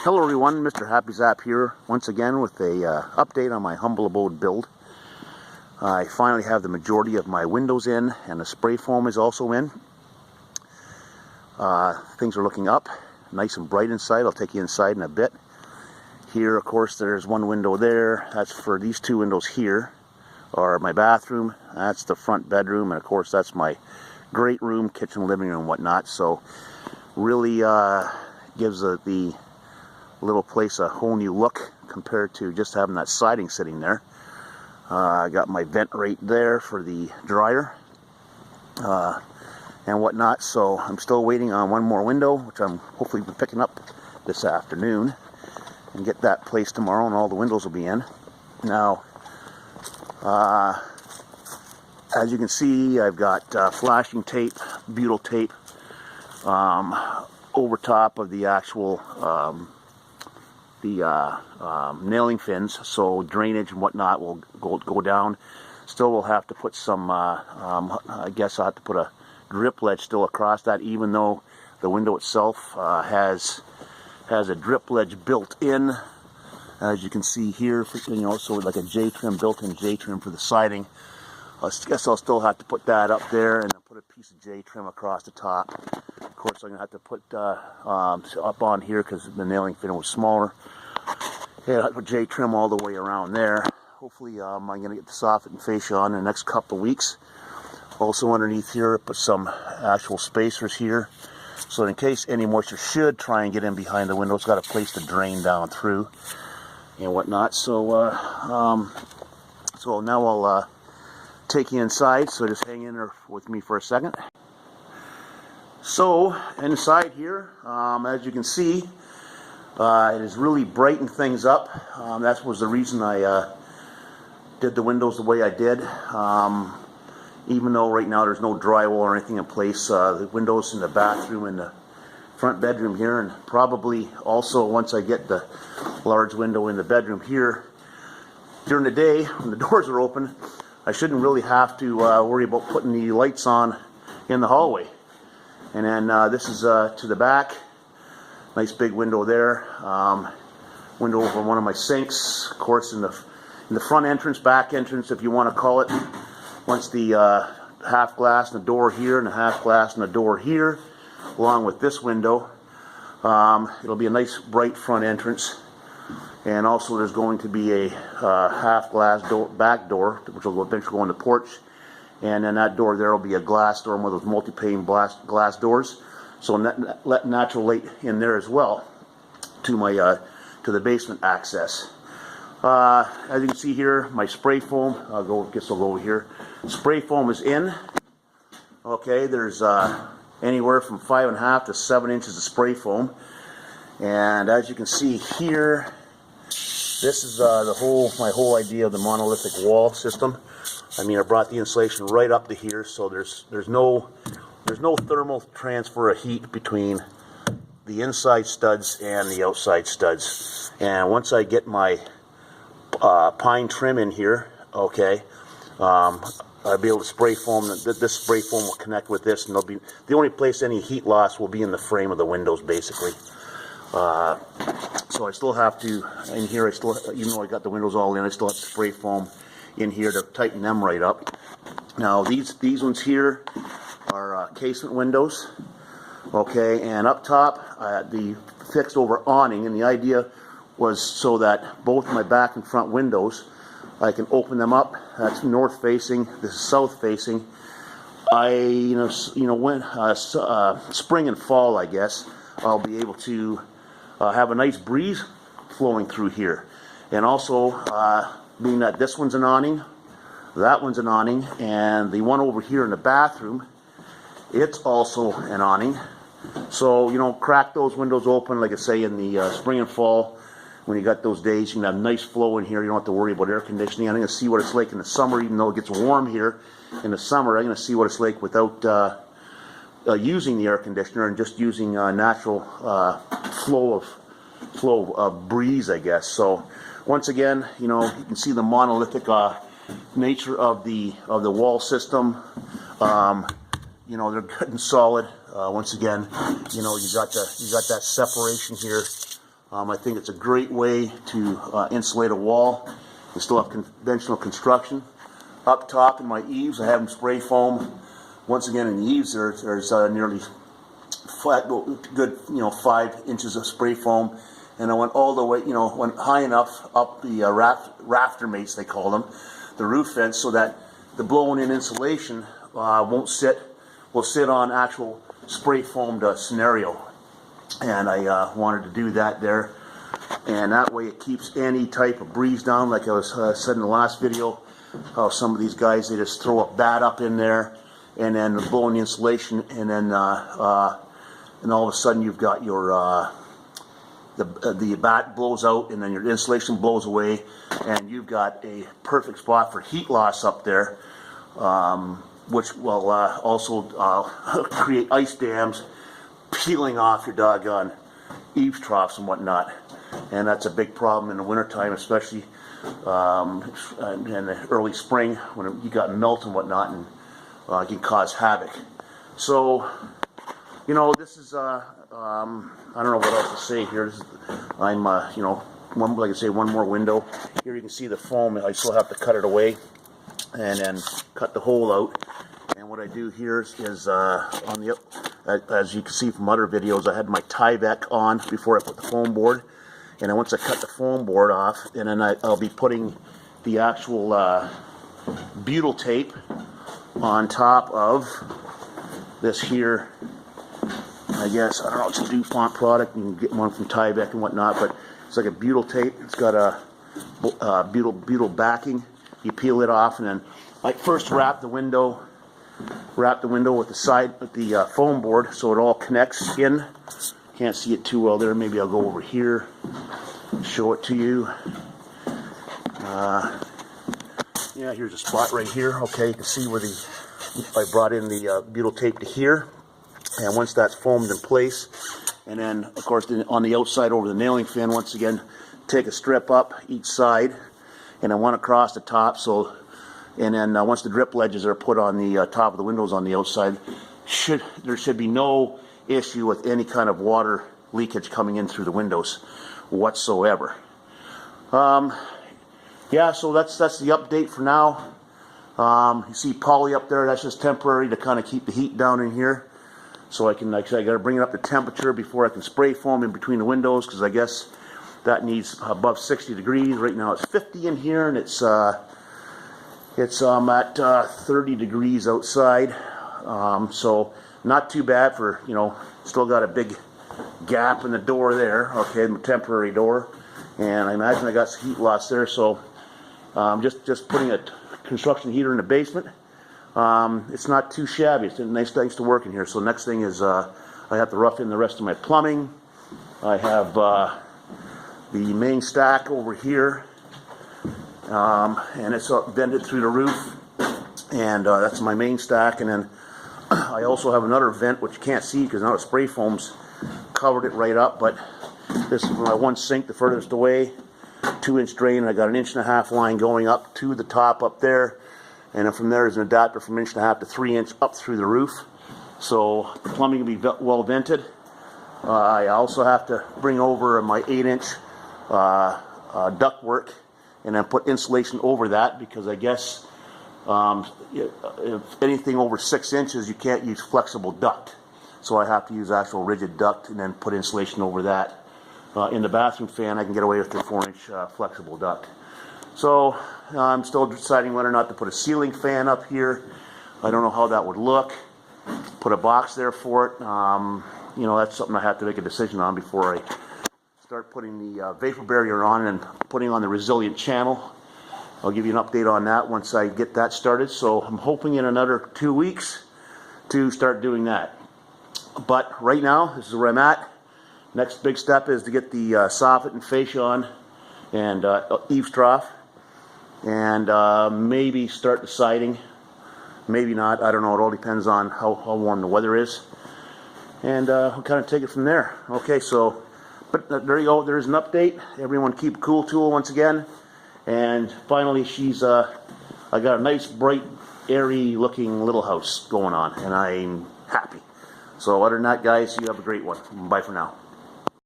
Hello everyone, Mr. Happy Zap here once again with a update on my humble abode build. I finally have the majority of my windows in and the spray foam is also in. Things are looking up, nice and bright inside. I'll take you inside in a bit. Here of course there's one window there. That's for these two windows here are my bathroom. That's the front bedroom, and of course that's my great room, kitchen, living room, whatnot. So really gives the little place a whole new look compared to just having that siding sitting there. I got my vent right there for the dryer and whatnot, so I'm still waiting on one more window, which I'm hopefully picking up this afternoon and get that placed tomorrow, and all the windows will be in. Now as you can see, I've got flashing tape, butyl tape over top of the actual nailing fins, so drainage and whatnot will go down. Still will have to put some, I guess I'll have to put a drip ledge still across that, even though the window itself has a drip ledge built in, as you can see here, so like a J-trim, built-in J-trim for the siding. I guess I'll still have to put that up there and then put a piece of J-trim across the top. Of course, I'm going to have to put up on here because the nailing fin was smaller. Yeah, I'll put J-trim all the way around there. Hopefully I'm going to get the soffit and fascia on in the next couple of weeks. Also underneath here, put some actual spacers here, so in case any moisture should try and get in behind the window, it's got a place to drain down through and whatnot. So so now I'll take you inside, so just hang in there with me for a second. So inside here, as you can see, it has really brightened things up. That was the reason I did the windows the way I did. Even though right now there's no drywall or anything in place, the windows in the bathroom and the front bedroom here, and probably also once I get the large window in the bedroom here, during the day when the doors are open, I shouldn't really have to worry about putting the lights on in the hallway. And then this is to the back. Nice big window there. Window over one of my sinks. Of course, in the front entrance, back entrance, if you want to call it. Once the half glass and the door here, and the half glass and the door here, along with this window, it'll be a nice bright front entrance. And also there's going to be a half glass door, back door, which will eventually go on the porch. And then that door there will be a glass door, one of those multi-pane glass doors. So let natural light in there as well to my to the basement access. As you can see here, my spray foam. I'll go over here. Spray foam is in. Okay, there's anywhere from 5.5 to 7 inches of spray foam, and as you can see here, this is my whole idea of the monolithic wall system. I mean, I brought the insulation right up to here, so there's no thermal transfer of heat between the inside studs and the outside studs. And once I get my pine trim in here, okay, I'll be able to spray foam. This spray foam will connect with this, and the only place any heat loss will be in the frame of the windows, basically. So I still have to, in here, even though I got the windows all in, I still have to spray foam in here to tighten them right up. Now these ones here are casement windows, okay, and up top the fixed over awning, and the idea was so that both my back and front windows, I can open them up. That's north facing, this is south facing. When spring and fall, I guess, I'll be able to have a nice breeze flowing through here. And also, being that this one's an awning, that one's an awning, and the one over here in the bathroom, it's also an awning. So, crack those windows open, like I say, in the spring and fall. When you got those days, you can have nice flow in here. You don't have to worry about air conditioning. I'm going to see what it's like in the summer, even though it gets warm here in the summer. I'm going to see what it's like without using the air conditioner and just using natural flow of breeze, I guess. So once again, you can see the monolithic nature of the wall system. They're good and solid. Once again, you got that separation here I think it's a great way to insulate a wall. You still have conventional construction. Up top in my eaves, I have them spray foam. Once again, in the eaves, there's nearly flat, good 5 inches of spray foam, and I went all the way, went high enough up the rafter mates, they call them, the roof vents, so that the blown-in insulation will sit on actual spray foamed scenario. And I wanted to do that there, and that way it keeps any type of breeze down. Like I was said in the last video, how some of these guys, they just throw a bat up in there and then blow in the insulation, and then and all of a sudden you've got your the bat blows out, and then your insulation blows away, and you've got a perfect spot for heat loss up there, which will also create ice dams peeling off your doggone eaves troughs and whatnot. And that's a big problem in the wintertime, especially in the early spring when you got melt and whatnot, and it can cause havoc. So, this is I don't know what else to say here. I'm like I say, one more window. Here you can see the foam. I still have to cut it away and then cut the hole out. And what I do here is on the as you can see from other videos, I had my Tyvek on before I put the foam board. And then once I cut the foam board off, and then I'll be putting the actual butyl tape on top of this here. I guess, I don't know, it's a DuPont product. You can get one from Tyvek and whatnot, but it's like a butyl tape. It's got a butyl backing. You peel it off, and then I first wrap the window with the foam board so it all connects in. Can't see it too well there. Maybe I'll go over here and show it to you. Yeah, here's a spot right here. Okay, you can see where I brought in the butyl tape to here. And once that's foamed in place, and then of course on the outside over the nailing fin, once again, take a strip up each side, and then one across the top. So, and then once the drip ledges are put on the top of the windows on the outside, there should be no issue with any kind of water leakage coming in through the windows whatsoever. Yeah, so that's the update for now. You see poly up there, that's just temporary to kind of keep the heat down in here. So I can, like I said, I got to bring it up to temperature before I can spray foam in between the windows, because I guess that needs above 60 degrees. Right now it's 50 in here, and it's at 30 degrees outside. So not too bad for, still got a big gap in the door there, okay, the temporary door, and I imagine I got some heat loss there. So just putting a construction heater in the basement. It's not too shabby. It's a nice to work in here. So next thing is I have to rough in the rest of my plumbing. I have the main stack over here, and it's vented through the roof, and that's my main stack. And then I also have another vent which you can't see because now the spray foam's covered it right up, but this is my one sink, the furthest away, 2-inch drain, and I got an 1.5-inch line going up to the top up there. And then from there is an adapter from 1.5 to 3-inch up through the roof. So the plumbing will be well vented. I also have to bring over my 8-inch ductwork and then put insulation over that, because I guess if anything over 6 inches, you can't use flexible duct. So I have to use actual rigid duct and then put insulation over that. In the bathroom fan, I can get away with the 4-inch flexible duct. So I'm still deciding whether or not to put a ceiling fan up here. I don't know how that would look. Put a box there for it. That's something I have to make a decision on before I start putting the vapor barrier on and putting on the resilient channel. I'll give you an update on that once I get that started. So I'm hoping in another 2 weeks to start doing that. But right now, this is where I'm at. Next big step is to get the soffit and fascia on, and eaves trough, and maybe start the siding. Maybe not. I don't know. It all depends on how warm the weather is. And we'll kind of take it from there. Okay, so, but there you go. There's an update. Everyone keep cool tool once again. And finally, I got a nice, bright, airy looking little house going on, and I'm happy. So other than that, guys, you have a great one. Bye for now.